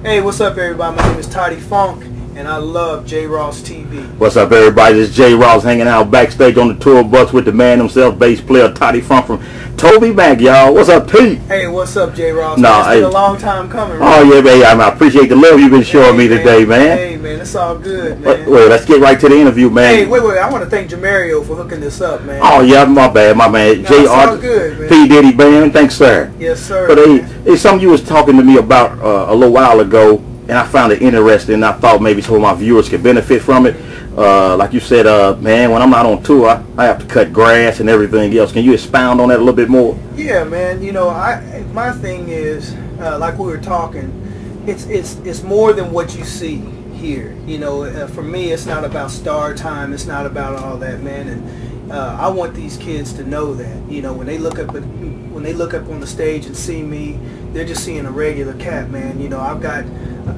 Hey, what's up, everybody? My name is ToddieFunk, and I love Jross-tv. What's up, everybody? This is Jross hanging out backstage on the tour bus with the man himself, bass player ToddieFunk from TobyMac, y'all. What's up, Pete? Hey, what's up, Jross? No, it's been a long time coming, right? Oh, yeah, man. I appreciate the love you've been showing me today, man. Hey, man, it's all good, man. Well, let's get right to the interview, man. Hey, wait. I want to thank Jamario for hooking this up, man. Oh, yeah, my bad, my man. No, it's all good, man. P. Diddy Band, thanks, sir. Yes, sir. But it's something you was talking to me about a little while ago, and I found it interesting, and I thought maybe some of my viewers could benefit from it. Like you said, man, when I'm not on tour, I have to cut grass and everything else. Can you expound on that a little bit more? Yeah, man. You know, my thing is, like we were talking, it's more than what you see here. You know, for me, it's not about star time. It's not about all that, man. And I want these kids to know that. You know, when they look up on the stage and see me, they're just seeing a regular cat, man. You know, I've got,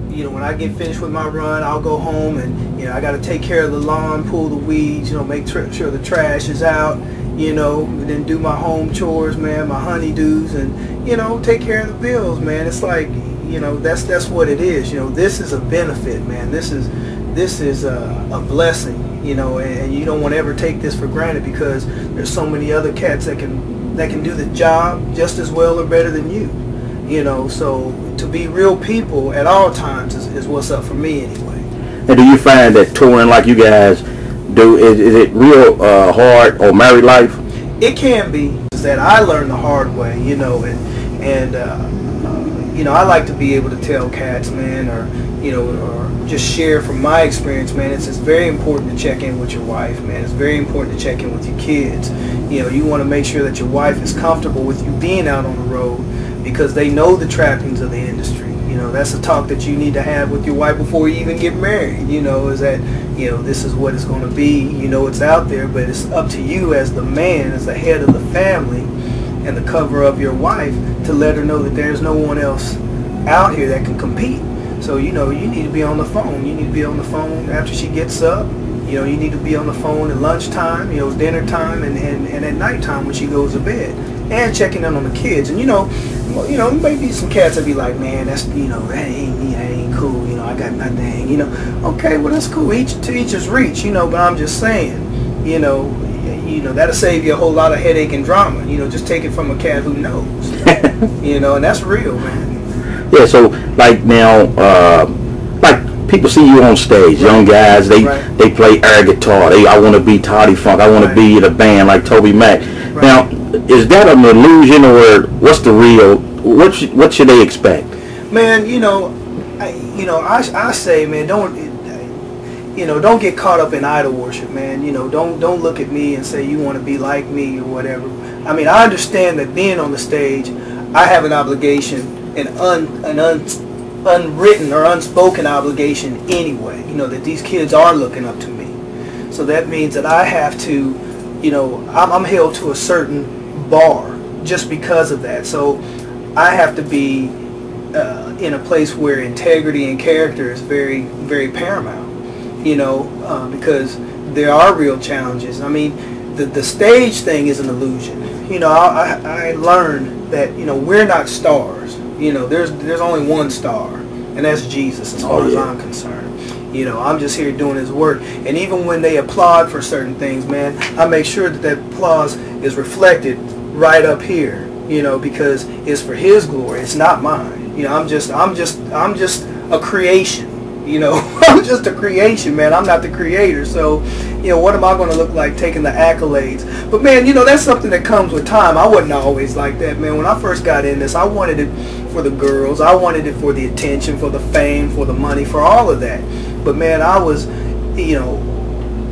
you know, when I get finished with my run, I'll go home and, you know, I got to take care of the lawn, pull the weeds, you know, make sure the trash is out, you know, and then do my home chores, man, my honeydews, and, you know, take care of the bills, man. It's like, you know, that's what it is. You know, this is a benefit, man. This is a blessing, you know, and you don't want to ever take this for granted, because there's so many other cats that can do the job just as well or better than you. You know, so to be real people at all times is what's up for me anyway. And do you find that touring like you guys do, is it real hard or married life? It can be. Is that I learned the hard way, you know, and you know, I like to be able to tell cats, man, or, you know, or just share from my experience, man. It's very important to check in with your wife, man. It's very important to check in with your kids. You know, you want to make sure that your wife is comfortable with you being out on the road, because they know the trappings of the industry. You know, that's a talk that you need to have with your wife before you even get married. You know, is that, you know, this is what it's going to be. You know, it's out there, but it's up to you as the man, as the head of the family and the cover of your wife, to let her know that there's no one else out here that can compete. So, you know, you need to be on the phone. You need to be on the phone after she gets up. You know, you need to be on the phone at lunchtime, you know, dinner time, and at nighttime when she goes to bed, and checking in on the kids. And you know, maybe some cats will be like, man, that's, you know, that ain't me, that ain't cool. You know, I got nothing. You know, okay, well, that's cool. To each his reach. You know, but I'm just saying, you know, that'll save you a whole lot of headache and drama. You know, just take it from a cat who knows. You know, and that's real, man. Yeah. So like now, like, people see you on stage, young guys, they play air guitar. I want to be ToddieFunk. I want to be in a band like TobyMac. Now, is that an illusion, or what's the real? What should they expect? Man, you know, I say, man, don't get caught up in idol worship, man. You know, don't look at me and say you want to be like me or whatever. I mean, I understand that being on the stage, I have an obligation, an unwritten or unspoken obligation anyway, you know, that these kids are looking up to me. So that means that I have to, you know, I'm held to a certain bar just because of that. So I have to be in a place where integrity and character is very, very paramount, you know, because there are real challenges. I mean, the stage thing is an illusion. You know, I learned that, you know, we're not stars. You know, there's only one star, and that's Jesus, as far as I'm concerned. You know, I'm just here doing his work. And even when they applaud for certain things, man, I make sure that applause is reflected right up here, you know, because it's for his glory. It's not mine. You know, I'm just a creation. You know, I'm just a creation, man. I'm not the creator. So, you know, what am I going to look like taking the accolades? But, man, you know, that's something that comes with time. I wasn't always like that, man. When I first got in this, I wanted it for the girls. I wanted it for the attention, for the fame, for the money, for all of that. But, man, I was, you know,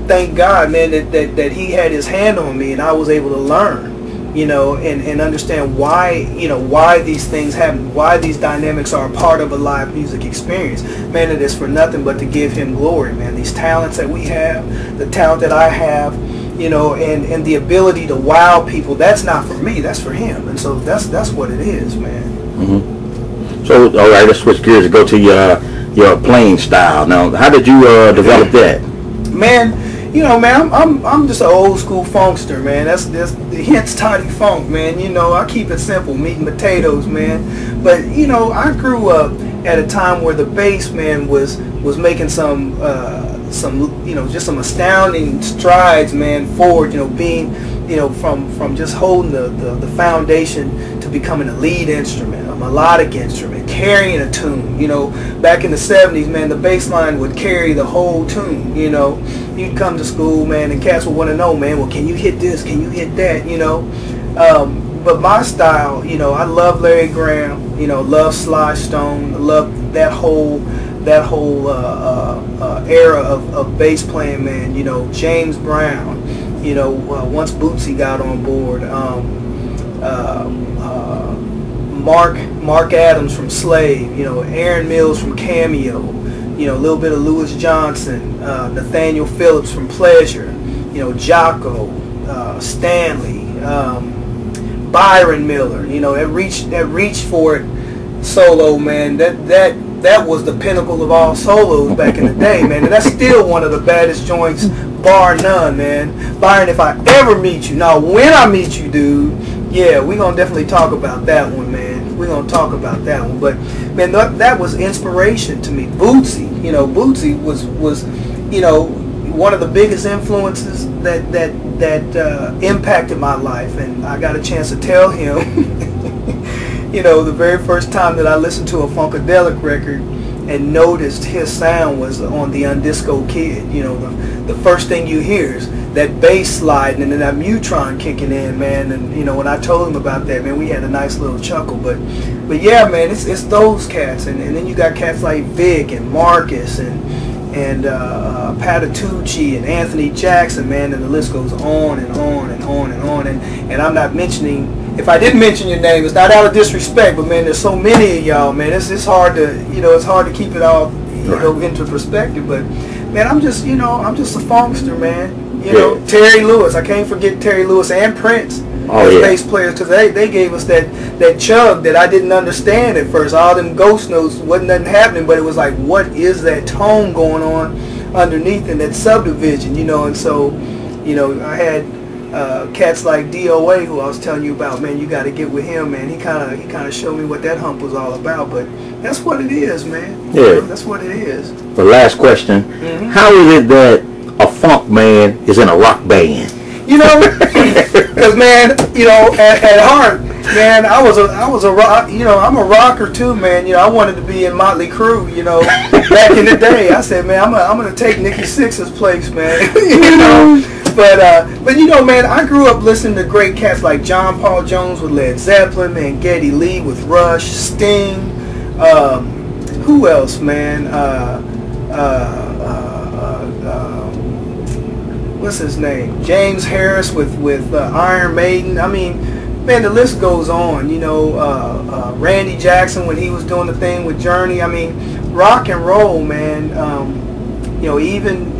thank God, man, that he had his hand on me, and I was able to learn, you know, and understand why, you know, why these things happen, why these dynamics are a part of a live music experience. Man, it is for nothing but to give him glory, man. These talents that we have, the talent that I have, you know, and the ability to wow people, that's not for me, that's for him. And so that's what it is, man. Mm-hmm. So, all right, let's switch gears and go to your playing style. Now, how did you develop that? Man, you know, man, I'm just an old school funkster, man. That's hence ToddieFunk, man. You know, I keep it simple, meat and potatoes, man. But you know, I grew up at a time where the bass man was making some you know, just some astounding strides, man, forward, you know, being, you know, from just holding the foundation to becoming a lead instrument, a melodic instrument, carrying a tune. You know, back in the 70s, man, the bass line would carry the whole tune. You know, you'd come to school, man, and cats would want to know, man, well, can you hit this? Can you hit that? You know, but my style, you know, I love Larry Graham, you know, love Sly Stone, I love that whole era of bass playing, man. You know, James Brown, you know, once Bootsy got on board, Mark Adams from Slave, you know, Aaron Mills from Cameo, you know, a little bit of Louis Johnson, Nathaniel Phillips from Pleasure, you know, Jocko, Stanley, Byron Miller, you know, that reached for it solo, man. That was the pinnacle of all solos back in the day, man. And that's still one of the baddest joints, bar none, man. Byron, if I ever meet you, now when I meet you, dude, yeah, we're going to definitely talk about that one, man. We're going to talk about that one. But, man, that was inspiration to me. Bootsy, you know, Bootsy was you know, one of the biggest influences that impacted my life. And I got a chance to tell him, you know, the very first time that I listened to a Funkadelic record and noticed his sound was on the Undisco Kid. You know, the first thing you hear is that bass sliding and then that Mutron kicking in, man. And, you know, when I told him about that, man, we had a nice little chuckle. But yeah, man, it's those cats. And then you got cats like Vic and Marcus and Patitucci and Anthony Jackson, man, and the list goes on and on and on and on. And I'm not mentioning, if I didn't mention your name, it's not out of disrespect, but man, there's so many of y'all, man. It's hard to, you know, it's hard to keep it all, you know, into perspective. But man, I'm just a funkster, man. You know, Terry Lewis. I can't forget Terry Lewis and Prince as bass players, because they gave us that chug that I didn't understand at first. All them ghost notes, wasn't nothing happening, but it was like, what is that tone going on underneath in that subdivision, you know? And so, you know, I had cats like DOA, who I was telling you about, man. You got to get with him, man. He kind of showed me what that hump was all about. But that's what it is, man. Yeah, you know, that's what it is. The last question: How is it that a funk man is in a rock band? You know, because man, you know, at heart, man, I was a rock. You know, I'm a rocker too, man. You know, I wanted to be in Motley Crue. You know, back in the day, I said, man, I'm gonna take Nikki Sixx's place, man. You know. But you know, man, I grew up listening to great cats like John Paul Jones with Led Zeppelin, man, Geddy Lee with Rush, Sting, who else, man? What's his name? James Harris with Iron Maiden. I mean, man, the list goes on. You know, Randy Jackson when he was doing the thing with Journey. I mean, rock and roll, man. You know, even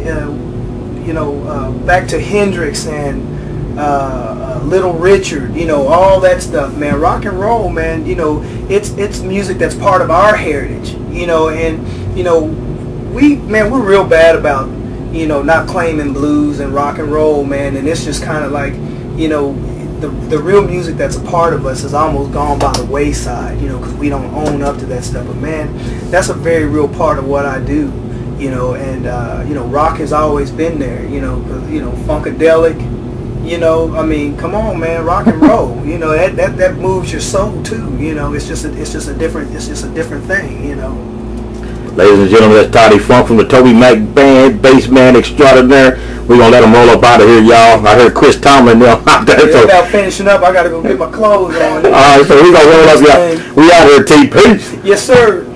you know, back to Hendrix and Little Richard, you know, all that stuff, man. Rock and roll, man, you know, it's music that's part of our heritage, you know. And, you know, we're real bad about, you know, not claiming blues and rock and roll, man. And it's just kind of like, you know, the real music that's a part of us has almost gone by the wayside, you know, because we don't own up to that stuff. But, man, that's a very real part of what I do. You know, and you know, rock has always been there. You know, Funkadelic. You know, I mean, come on, man, rock and roll. You know, that moves your soul too. You know, it's just a different thing. You know. Ladies and gentlemen, that's ToddieFunk from the TobyMac band, bass man extraordinaire. We're going to let him roll up out of here, y'all. I heard Chris Tomlin now out there. Yeah, so about finishing up, I got to go get my clothes on. All right, so we're going to roll up, y'all. We out here, T. Peace. Yes, sir.